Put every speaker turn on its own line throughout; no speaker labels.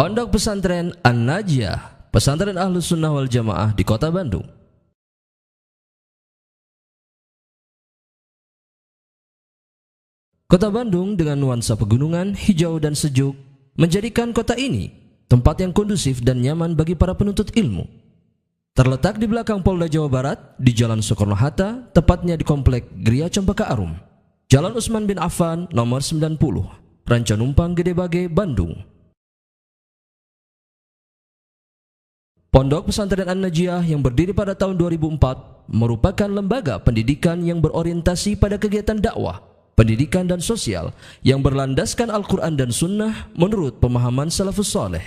Pondok Pesantren An-Najiyah, pesantren Ahlus Sunnah wal Jamaah di Kota Bandung. Kota Bandung dengan nuansa pegunungan, hijau dan sejuk menjadikan kota ini tempat yang kondusif dan nyaman bagi para penuntut ilmu. Terletak di belakang Polda Jawa Barat di Jalan Soekarno-Hatta, tepatnya di Komplek Gria Cempaka Arum, Jalan Utsman bin Affan nomor 90, Ranca Numpang Gede Bage, Bandung. Pondok Pesantren An-Najiyah yang berdiri pada tahun 2004 merupakan lembaga pendidikan yang berorientasi pada kegiatan dakwah, pendidikan dan sosial yang berlandaskan Al-Quran dan Sunnah menurut pemahaman Salafus Saleh.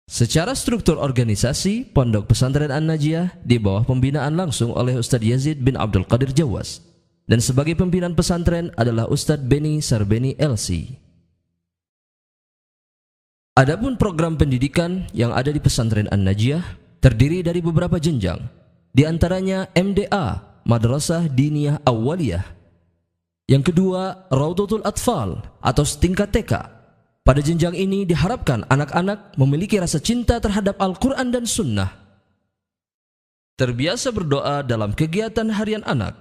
Secara struktur organisasi, Pondok Pesantren An-Najiyah di bawah pembinaan langsung oleh Ustadz Yazid bin Abdul Qadir Jawas, dan sebagai pimpinan pesantren adalah Ustadz Beni Sarbeni LC. Adapun program pendidikan yang ada di pesantren An-Najiyah terdiri dari beberapa jenjang, di antaranya MDA, Madrasah Diniyah Awwaliyah. Yang kedua, Raudatul Atfal atau setingkat TK. Pada jenjang ini diharapkan anak-anak memiliki rasa cinta terhadap Al-Quran dan Sunnah. Terbiasa berdoa dalam kegiatan harian anak,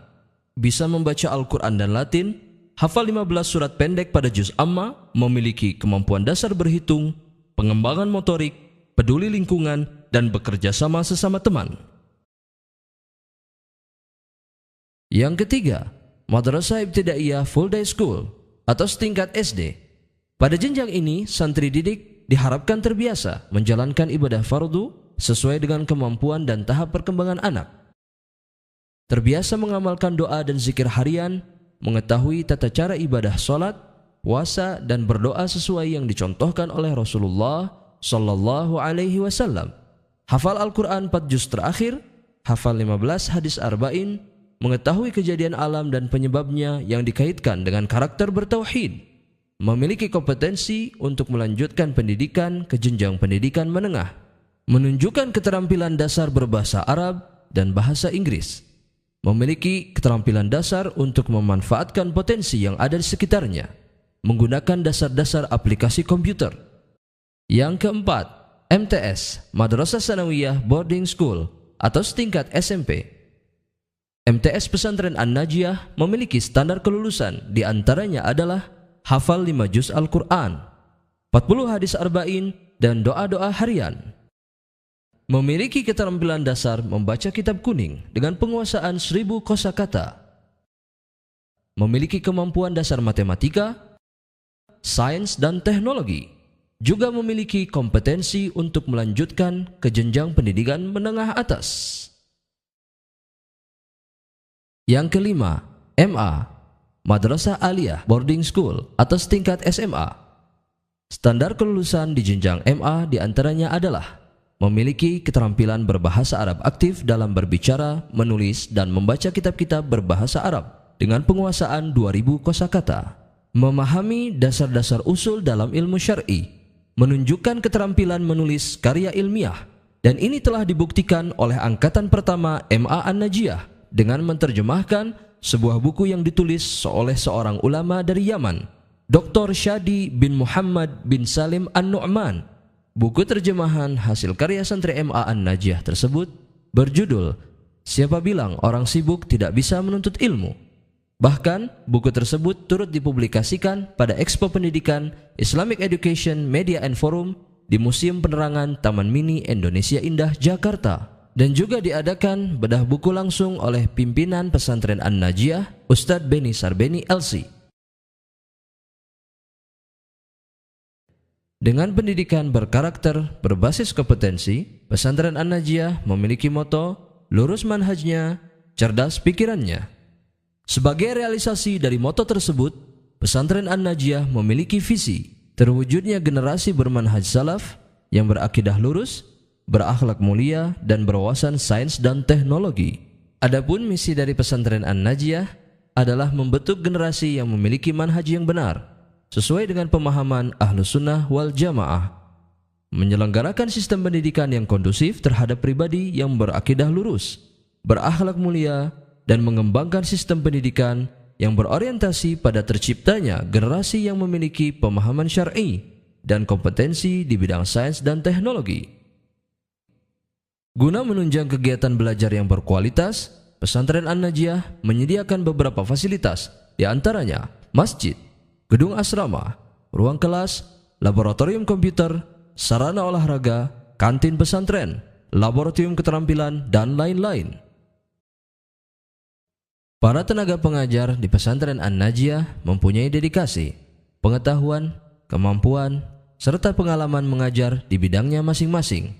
bisa membaca Al-Quran dan Latin, hafal 15 surat pendek pada juz amma, memiliki kemampuan dasar berhitung, pengembangan motorik, peduli lingkungan, dan bekerja sama sesama teman. Yang ketiga, Madrasah Ibtidaiyah Full Day School atau setingkat SD. Pada jenjang ini, santri didik diharapkan terbiasa menjalankan ibadah fardu sesuai dengan kemampuan dan tahap perkembangan anak. Terbiasa mengamalkan doa dan zikir harian, mengetahui tata cara ibadah sholat, puasa, dan berdoa sesuai yang dicontohkan oleh Rasulullah Sallallahu Alaihi Wasallam. Hafal Al-Quran 4 juz terakhir, hafal 15 hadis arba'in, mengetahui kejadian alam dan penyebabnya yang dikaitkan dengan karakter bertauhid, memiliki kompetensi untuk melanjutkan pendidikan ke jenjang pendidikan menengah, menunjukkan keterampilan dasar berbahasa Arab dan bahasa Inggris, memiliki keterampilan dasar untuk memanfaatkan potensi yang ada di sekitarnya, menggunakan dasar-dasar aplikasi komputer. Yang keempat, MTS, Madrasah Sanawiyah Boarding School atau setingkat SMP. MTS Pesantren An-Najiyah memiliki standar kelulusan, di antaranya adalah hafal 5 juz Al-Quran, 40 hadis arba'in, dan doa-doa harian. Memiliki keterampilan dasar membaca kitab kuning dengan penguasaan 1000 kosakata. Memiliki kemampuan dasar matematika, sains dan teknologi, juga memiliki kompetensi untuk melanjutkan ke jenjang pendidikan menengah atas. Yang kelima, MA, Madrasah Aliyah Boarding School atau setingkat SMA. Standar kelulusan di jenjang MA diantaranya adalah memiliki keterampilan berbahasa Arab aktif dalam berbicara, menulis, dan membaca kitab-kitab berbahasa Arab dengan penguasaan 2000 kosakata. Memahami dasar-dasar usul dalam ilmu syar'i, menunjukkan keterampilan menulis karya ilmiah, dan ini telah dibuktikan oleh angkatan pertama MA An-Najiyah dengan menerjemahkan sebuah buku yang ditulis oleh seorang ulama dari Yaman, Dr. Shadi bin Muhammad bin Salim An-Nu'man. Buku terjemahan hasil karya santri MA An-Najiyah tersebut berjudul "Siapa Bilang Orang Sibuk Tidak Bisa Menuntut Ilmu?". Bahkan, buku tersebut turut dipublikasikan pada Expo Pendidikan Islamic Education Media and Forum di Museum Penerangan Taman Mini Indonesia Indah, Jakarta, dan juga diadakan bedah buku langsung oleh pimpinan pesantren An-Najiyah, Ustadz Beni Sarbeni LC. Dengan pendidikan berkarakter berbasis kompetensi, pesantren An-Najiyah memiliki moto lurus manhajnya, cerdas pikirannya. Sebagai realisasi dari moto tersebut, pesantren An-Najiyah memiliki visi terwujudnya generasi bermanhaj salaf yang berakidah lurus, berakhlak mulia, dan berwawasan sains dan teknologi. Adapun misi dari pesantren An-Najiyah adalah membentuk generasi yang memiliki manhaj yang benar sesuai dengan pemahaman Ahlus Sunnah wal Jamaah, menyelenggarakan sistem pendidikan yang kondusif terhadap pribadi yang berakidah lurus, berakhlak mulia, dan mengembangkan sistem pendidikan yang berorientasi pada terciptanya generasi yang memiliki pemahaman syar'i dan kompetensi di bidang sains dan teknologi. Guna menunjang kegiatan belajar yang berkualitas, Pesantren An-Najiyah menyediakan beberapa fasilitas, di antaranya masjid, gedung asrama, ruang kelas, laboratorium komputer, sarana olahraga, kantin pesantren, laboratorium keterampilan, dan lain-lain. Para tenaga pengajar di Pesantren An-Najiyah mempunyai dedikasi, pengetahuan, kemampuan, serta pengalaman mengajar di bidangnya masing-masing,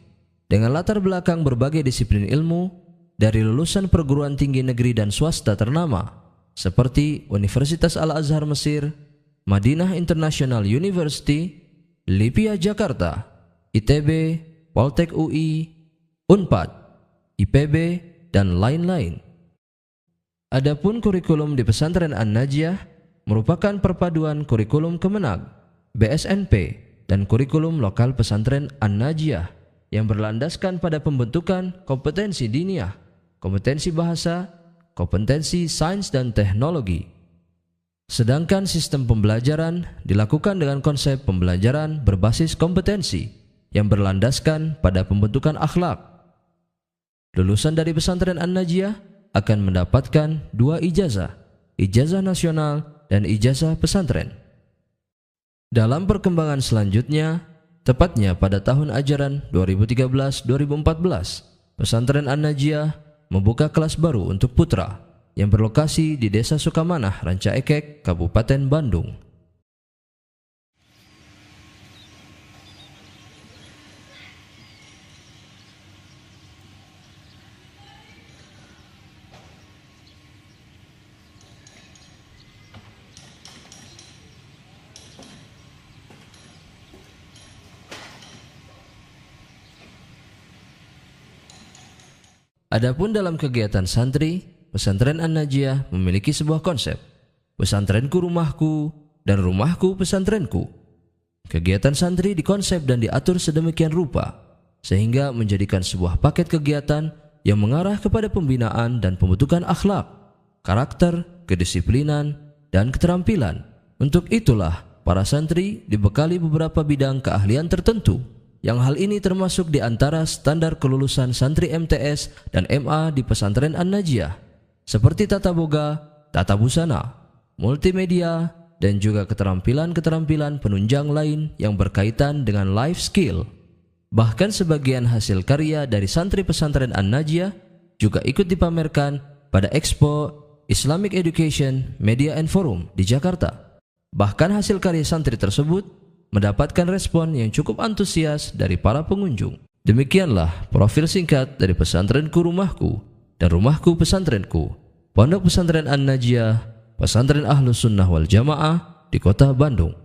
dengan latar belakang berbagai disiplin ilmu dari lulusan perguruan tinggi negeri dan swasta ternama, seperti Universitas Al-Azhar Mesir, Madinah International University, Lipia Jakarta, ITB, Poltek UI, Unpad, IPB, dan lain-lain. Adapun kurikulum di Pesantren An-Najiyah merupakan perpaduan kurikulum Kemenag, BSNP, dan kurikulum lokal Pesantren An-Najiyah yang berlandaskan pada pembentukan kompetensi diniyah, kompetensi bahasa, kompetensi sains dan teknologi. Sedangkan sistem pembelajaran dilakukan dengan konsep pembelajaran berbasis kompetensi yang berlandaskan pada pembentukan akhlak. Lulusan dari Pesantren An-Najiyah akan mendapatkan 2 ijazah, ijazah nasional dan ijazah pesantren. Dalam perkembangan selanjutnya, tepatnya pada tahun ajaran 2013-2014, Pesantren An-Najiyah membuka kelas baru untuk putra yang berlokasi di Desa Sukamanah, Ranca Ekek, Kabupaten Bandung. Adapun dalam kegiatan santri, Pesantren An-Najiyah memiliki sebuah konsep, pesantrenku rumahku dan rumahku pesantrenku. Kegiatan santri dikonsep dan diatur sedemikian rupa, sehingga menjadikan sebuah paket kegiatan yang mengarah kepada pembinaan dan pembentukan akhlak, karakter, kedisiplinan, dan keterampilan. Untuk itulah, para santri dibekali beberapa bidang keahlian tertentu, yang hal ini termasuk di antara standar kelulusan santri MTS dan MA di Pesantren An-Najiyah, seperti tata boga, tata busana, multimedia, dan juga keterampilan-keterampilan penunjang lain yang berkaitan dengan life skill. Bahkan sebagian hasil karya dari santri Pesantren An-Najiyah juga ikut dipamerkan pada Expo Islamic Education Media and Forum di Jakarta. Bahkan hasil karya santri tersebut mendapatkan respon yang cukup antusias dari para pengunjung. Demikianlah profil singkat dari Pesantrenku Rumahku dan Rumahku Pesantrenku, Pondok Pesantren An-Najiyah, Pesantren Ahlus Sunnah wal Jamaah di Kota Bandung.